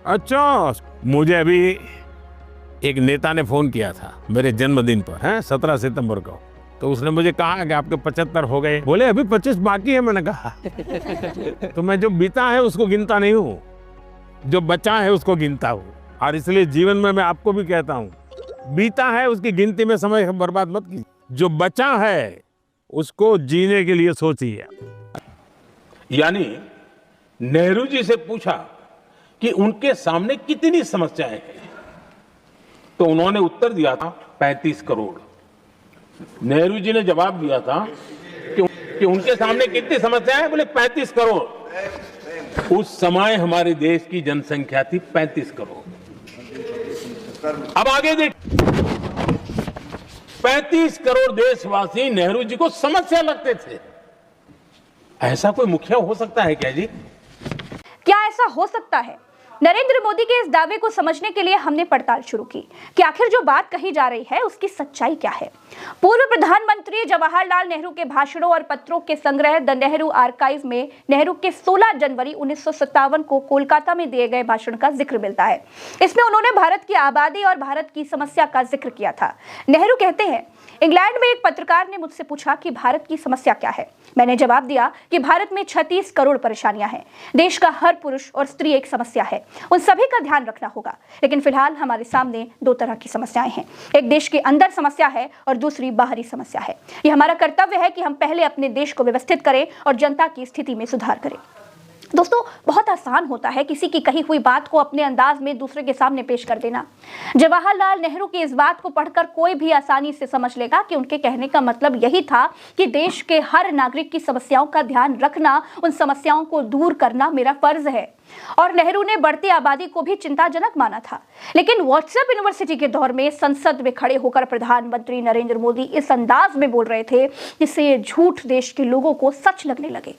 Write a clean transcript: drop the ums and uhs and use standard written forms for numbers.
अच्छा, मुझे अभी एक नेता ने फोन किया था मेरे जन्मदिन पर, है 17 सितंबर को। तो उसने मुझे कहा कि आपके 75 हो गए। बोले अभी 25 बाकी है। मैंने कहा तो मैं जो बीता है उसको गिनता नहीं हूँ, जो बचा है उसको गिनता हूँ। और इसलिए जीवन में मैं आपको भी कहता हूँ, बीता है उसकी गिनती में समय बर्बाद मत कीजिए, जो बचा है उसको जीने के लिए सोचिए। यानी नेहरू जी से पूछा कि उनके सामने कितनी समस्याएं हैं, तो उन्होंने उत्तर दिया था 35 करोड़। नेहरू जी ने जवाब दिया था कि उनके सामने कितनी समस्याएं हैं, बोले 35 करोड़। उस समय हमारे देश की जनसंख्या थी 35 करोड़। अब आगे देख, 35 करोड़ देशवासी नेहरू जी को समस्या लगते थे। ऐसा कोई मुखिया हो सकता है क्या जी? क्या ऐसा हो सकता है? नरेंद्र मोदी के इस दावे को समझने के लिए हमने पड़ताल शुरू की कि आखिर जो बात कही जा रही है उसकी सच्चाई क्या है। पूर्व प्रधानमंत्री जवाहरलाल नेहरू के भाषणों और पत्रों के संग्रह द नेहरू आर्काइव में नेहरू के 16 जनवरी 1957 को कोलकाता में दिए गए भाषण का जिक्र मिलता है। इसमें उन्होंने भारत की आबादी और भारत की समस्या का जिक्र किया था। नेहरू कहते हैं, इंग्लैंड में एक पत्रकार ने मुझसे पूछा कि भारत की समस्या क्या है। मैंने जवाब दिया कि भारत में 36 करोड़ परेशानियां हैं। देश का हर पुरुष और स्त्री एक समस्या है, उन सभी का ध्यान रखना होगा। लेकिन फिलहाल हमारे सामने दो तरह की समस्याएं हैं, एक देश के अंदर समस्या है और दूसरी बाहरी समस्या है। यह हमारा कर्तव्य है कि हम पहले अपने देश को व्यवस्थित करें और जनता की स्थिति में सुधार करें। दोस्तों, बहुत आसान होता है किसी की कही हुई बात को अपने अंदाज में दूसरे के सामने पेश कर देना। जवाहरलाल नेहरू की इस बात को पढ़कर कोई भी आसानी से समझ लेगा कि उनके कहने का मतलब यही था कि देश के हर नागरिक की समस्याओं का ध्यान रखना, उन समस्याओं को दूर करना मेरा फर्ज है। और नेहरू ने बढ़ती आबादी को भी चिंताजनक माना था। लेकिन व्हाट्सएप यूनिवर्सिटी के दौर में संसद में खड़े होकर प्रधानमंत्री नरेंद्र मोदी इस अंदाज में बोल रहे थे जिससे ये झूठ देश के लोगों को सच लगने लगे।